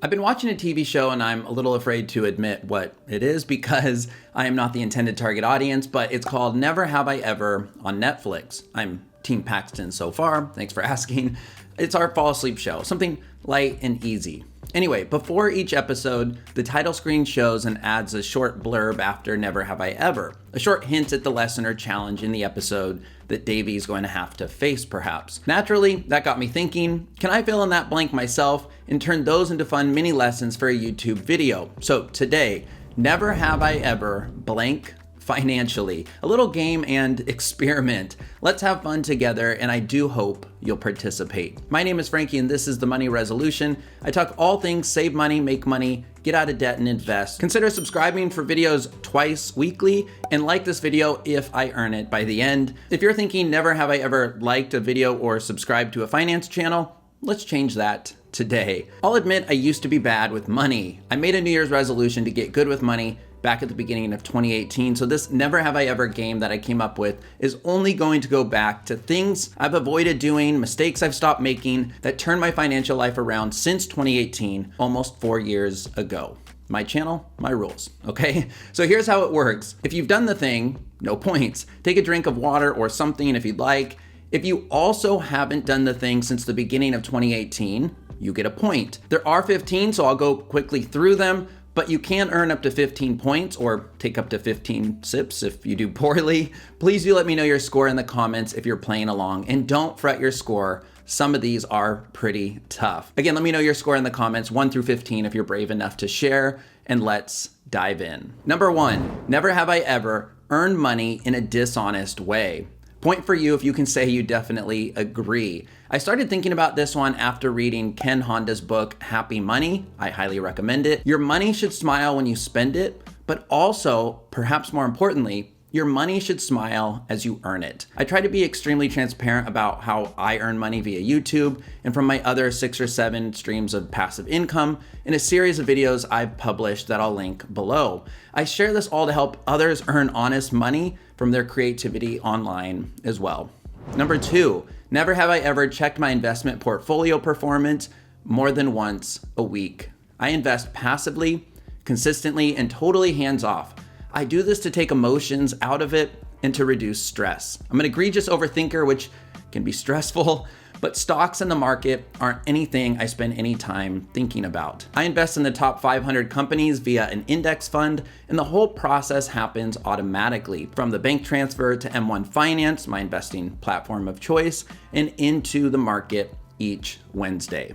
I've been watching a TV show and I'm a little afraid to admit what it is because I am not the intended target audience, but it's called Never Have I Ever on Netflix. I'm Team Paxton so far. Thanks for asking. It's our fall asleep show, something light and easy. Anyway, before each episode, the title screen shows and adds a short blurb after Never Have I Ever, a short hint at the lesson or challenge in the episode that Davey is going to have to face perhaps. Naturally, that got me thinking, can I fill in that blank myself and turn those into fun mini lessons for a YouTube video? So today, never have I ever blank financially. A little game and experiment. Let's have fun together, and I do hope you'll participate. My name is Frankie, and this is The Money Resolution. I talk all things save money, make money, get out of debt, and invest. Consider subscribing for videos twice weekly, and like this video if I earn it by the end. If you're thinking, never have I ever liked a video or subscribed to a finance channel, let's change that today. I'll admit I used to be bad with money. I made a New Year's resolution to get good with money back at the beginning of 2018. So this never have I ever game that I came up with is only going to go back to things I've avoided doing, mistakes I've stopped making that turned my financial life around since 2018, almost 4 years ago. My channel, my rules, okay? So here's how it works. If you've done the thing, no points. Take a drink of water or something if you'd like. If you also haven't done the thing since the beginning of 2018, you get a point. There are 15, so I'll go quickly through them. But you can earn up to 15 points or take up to 15 sips if you do poorly. Please do let me know your score in the comments if you're playing along, and don't fret your score. Some of these are pretty tough. Again, let me know your score in the comments, 1 through 15 if you're brave enough to share, and let's dive in. Number 1, never have I ever earned money in a dishonest way. Point for you if you can say you definitely agree. I started thinking about this one after reading Ken Honda's book, Happy Money. I highly recommend it. Your money should smile when you spend it, but also, perhaps more importantly, your money should smile as you earn it. I try to be extremely transparent about how I earn money via YouTube and from my other 6 or 7 streams of passive income in a series of videos I've published that I'll link below. I share this all to help others earn honest money from their creativity online as well. Number 2, never have I ever checked my investment portfolio performance more than once a week. I invest passively, consistently, and totally hands-off. I do this to take emotions out of it and to reduce stress. I'm an egregious overthinker, which can be stressful, but stocks in the market aren't anything I spend any time thinking about. I invest in the top 500 companies via an index fund, and the whole process happens automatically from the bank transfer to M1 Finance, my investing platform of choice, and into the market each Wednesday.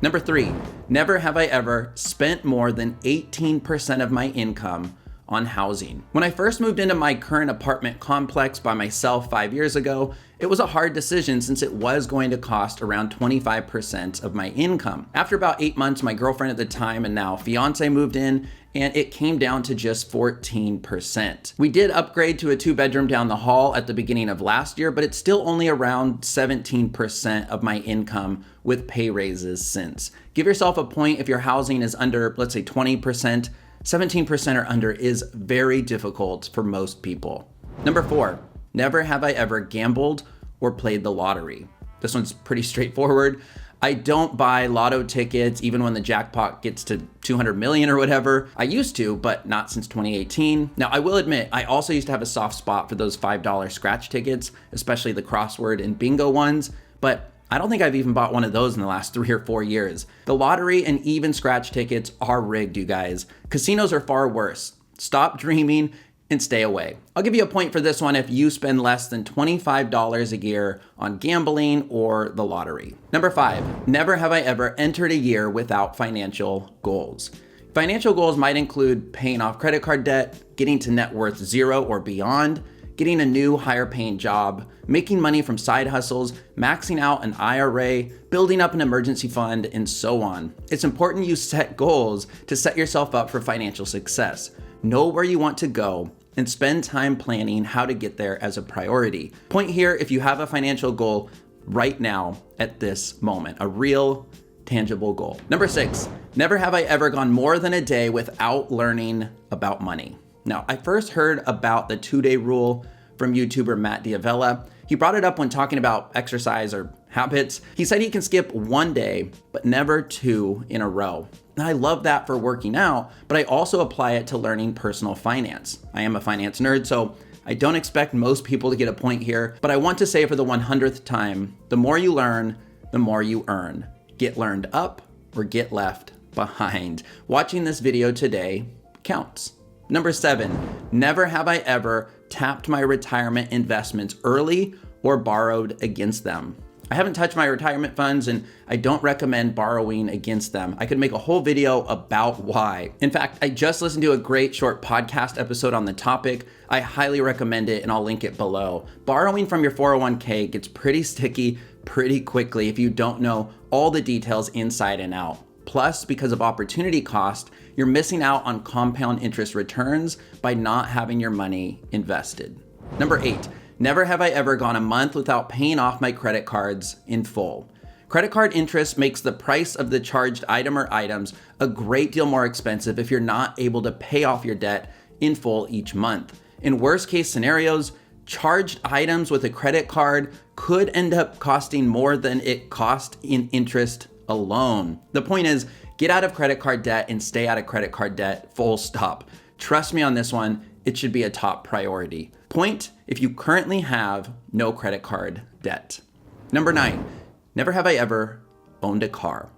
Number 3, never have I ever spent more than 18% of my income on housing. When I first moved into my current apartment complex by myself 5 years ago, it was a hard decision since it was going to cost around 25% of my income. After about 8 months, my girlfriend at the time and now fiance moved in, and it came down to just 14%. We did upgrade to a 2-bedroom down the hall at the beginning of last year, but it's still only around 17% of my income with pay raises since. Give yourself a point if your housing is under, let's say 20%. 17% or under is very difficult for most people. Number 4, never have I ever gambled or played the lottery. This one's pretty straightforward. I don't buy lotto tickets even when the jackpot gets to 200 million or whatever. I used to, but not since 2018. Now, I will admit, I also used to have a soft spot for those $5 scratch tickets, especially the crossword and bingo ones, but I don't think I've even bought one of those in the last 3 or 4 years. The lottery and even scratch tickets are rigged, you guys. Casinos are far worse. Stop dreaming and stay away. I'll give you a point for this one if you spend less than $25 a year on gambling or the lottery. Number 5, never have I ever entered a year without financial goals. Financial goals might include paying off credit card debt, getting to net worth 0 or beyond, getting a new higher paying job, making money from side hustles, maxing out an IRA, building up an emergency fund, and so on. It's important you set goals to set yourself up for financial success. Know where you want to go and spend time planning how to get there as a priority. Point here if you have a financial goal right now at this moment, a real tangible goal. Number 6, never have I ever gone more than a day without learning about money. Now, I first heard about the 2-day rule from YouTuber Matt D'Avella. He brought it up when talking about exercise or habits. He said he can skip 1 day, but never 2 in a row. I love that for working out, but I also apply it to learning personal finance. I am a finance nerd, so I don't expect most people to get a point here, but I want to say for the 100th time, the more you learn, the more you earn. Get learned up or get left behind. Watching this video today counts. Number 7, never have I ever tapped my retirement investments early or borrowed against them. I haven't touched my retirement funds and I don't recommend borrowing against them. I could make a whole video about why. In fact, I just listened to a great short podcast episode on the topic. I highly recommend it and I'll link it below. Borrowing from your 401k gets pretty sticky pretty quickly if you don't know all the details inside and out. Plus, because of opportunity cost, you're missing out on compound interest returns by not having your money invested. Number 8, never have I ever gone a month without paying off my credit cards in full. Credit card interest makes the price of the charged item or items a great deal more expensive if you're not able to pay off your debt in full each month. In worst case scenarios, charged items with a credit card could end up costing more than it cost in interest alone. The point is, get out of credit card debt and stay out of credit card debt, full stop. Trust me on this one, it should be a top priority. Point if you currently have no credit card debt. Number 9, never have I ever owned a car.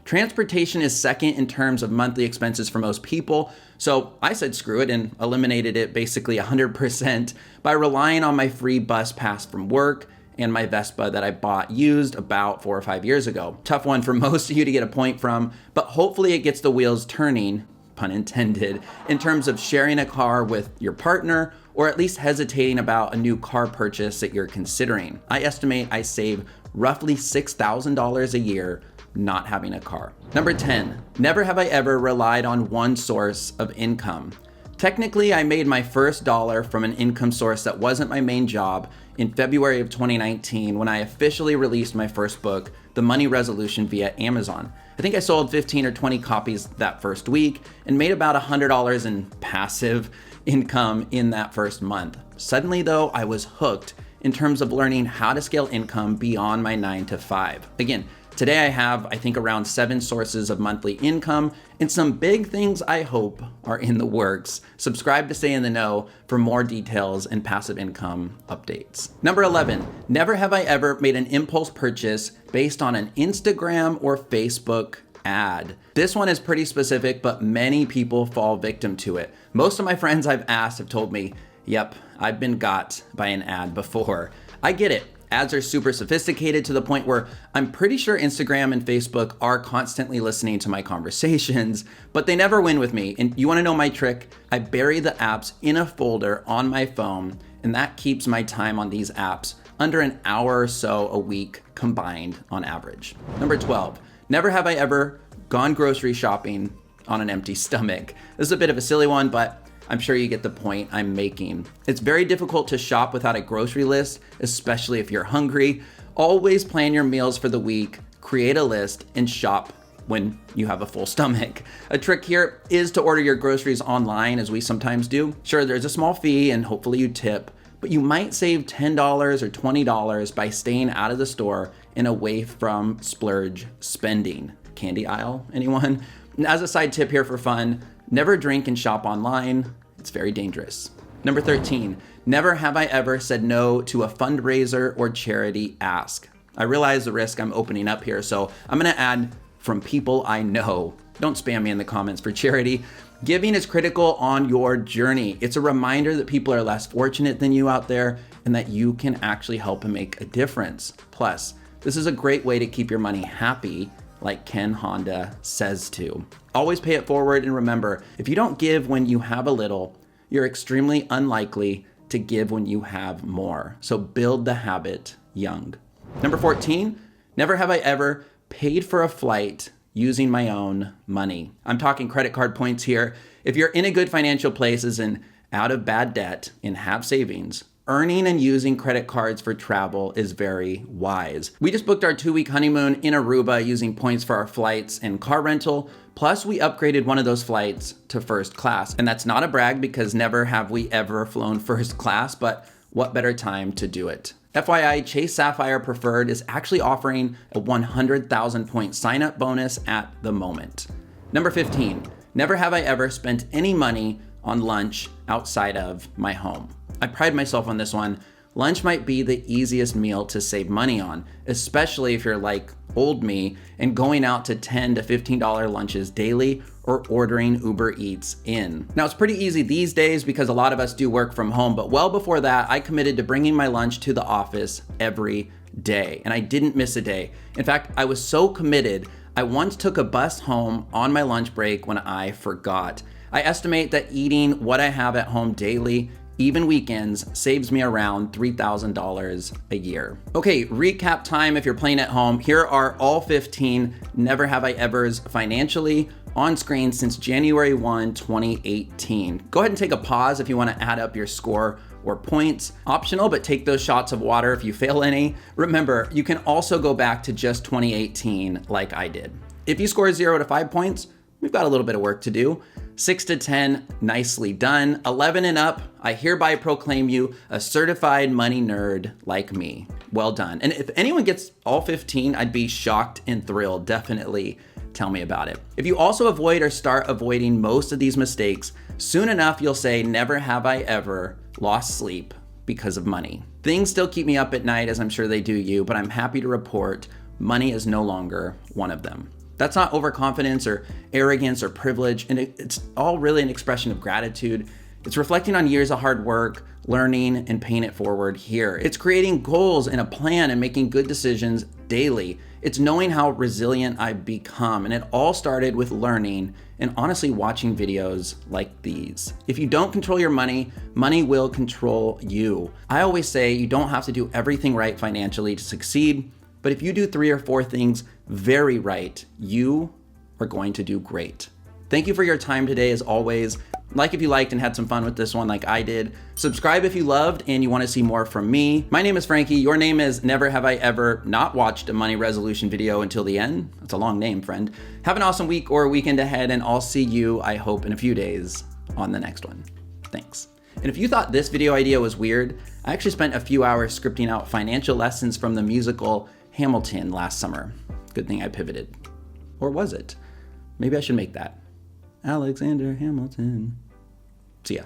Transportation is second in terms of monthly expenses for most people, so I said screw it and eliminated it basically 100% by relying on my free bus pass from work and my Vespa that I bought used about 4 or 5 years ago. Tough one for most of you to get a point from, but hopefully it gets the wheels turning, pun intended, in terms of sharing a car with your partner or at least hesitating about a new car purchase that you're considering. I estimate I save roughly $6,000 a year not having a car. Number 10, never have I ever relied on one source of income. Technically, I made my first dollar from an income source that wasn't my main job in February of 2019 when I officially released my first book, The Money Resolution, via Amazon. I think I sold 15 or 20 copies that first week and made about $100 in passive income in that first month. Suddenly though, I was hooked in terms of learning how to scale income beyond my 9 to 5. Again, today I have, I think, around 7 sources of monthly income and some big things I hope are in the works. Subscribe to stay in the know for more details and passive income updates. Number 11, never have I ever made an impulse purchase based on an Instagram or Facebook ad. This one is pretty specific, but many people fall victim to it. Most of my friends I've asked have told me, yep, I've been got by an ad before. I get it. Ads are super sophisticated to the point where I'm pretty sure Instagram and Facebook are constantly listening to my conversations, but they never win with me. And you wanna know my trick? I bury the apps in a folder on my phone, and that keeps my time on these apps under an hour or so a week combined on average. Number 12, never have I ever gone grocery shopping on an empty stomach. This is a bit of a silly one, but I'm sure you get the point I'm making. It's very difficult to shop without a grocery list, especially if you're hungry. Always plan your meals for the week, create a list, and shop when you have a full stomach. A trick here is to order your groceries online, as we sometimes do. Sure, there's a small fee and hopefully you tip, but you might save $10 or $20 by staying out of the store and away from splurge spending. Candy aisle, anyone? And as a side tip here for fun, never drink and shop online. It's very dangerous. Number 13, never have I ever said no to a fundraiser or charity ask. I realize the risk I'm opening up here, so I'm gonna add from people I know. Don't spam me in the comments for charity. Giving is critical on your journey. It's a reminder that people are less fortunate than you out there and that you can actually help and make a difference. Plus, this is a great way to keep your money happy, like Ken Honda says to. Always pay it forward, and remember, if you don't give when you have a little, you're extremely unlikely to give when you have more. So build the habit young. Number 14, never have I ever paid for a flight using my own money. I'm talking credit card points here. If you're in a good financial place and out of bad debt and have savings, earning and using credit cards for travel is very wise. We just booked our 2-week honeymoon in Aruba using points for our flights and car rental. Plus, we upgraded one of those flights to first class. And that's not a brag because never have we ever flown first class, but what better time to do it? FYI, Chase Sapphire Preferred is actually offering a 100,000 point sign up bonus at the moment. Number 15, never have I ever spent any money on lunch outside of my home. I pride myself on this one. Lunch might be the easiest meal to save money on, especially if you're like old me and going out to $10 to $15 lunches daily or ordering Uber Eats in. Now, it's pretty easy these days because a lot of us do work from home, but well before that, I committed to bringing my lunch to the office every day, and I didn't miss a day. In fact, I was so committed, I once took a bus home on my lunch break when I forgot. I estimate that eating what I have at home daily, even weekends, saves me around $3,000 a year. Okay, recap time if you're playing at home. Here are all 15 never have I ever's financially on screen since January 1, 2018. Go ahead and take a pause if you want to add up your score or points. Optional, but take those shots of water if you fail any. Remember, you can also go back to just 2018 like I did. If you score 0 to 5 points, we've got a little bit of work to do. 6 to 10, nicely done. 11 and up, I hereby proclaim you a certified money nerd like me. Well done. And if anyone gets all 15, I'd be shocked and thrilled. Definitely tell me about it. If you also avoid or start avoiding most of these mistakes, soon enough you'll say, never have I ever lost sleep because of money. Things still keep me up at night, as I'm sure they do you, but I'm happy to report money is no longer one of them. That's not overconfidence or arrogance or privilege, and it's all really an expression of gratitude. It's reflecting on years of hard work, learning, and paying it forward here. It's creating goals and a plan and making good decisions daily. It's knowing how resilient I've become, and it all started with learning and honestly watching videos like these. If you don't control your money, money will control you. I always say you don't have to do everything right financially to succeed, but if you do 3 or 4 things very right, you are going to do great. Thank you for your time today, as always. Like if you liked and had some fun with this one like I did. Subscribe if you loved and you want to see more from me. My name is Frankie. Your name is never have I ever not watched a money resolution video until the end. That's a long name, friend. Have an awesome week or weekend ahead, and I'll see you, I hope, in a few days on the next one. Thanks. And if you thought this video idea was weird, I actually spent a few hours scripting out financial lessons from the musical Hamilton last summer. Good thing I pivoted. Or was it? Maybe I should make that. Alexander Hamilton. See ya.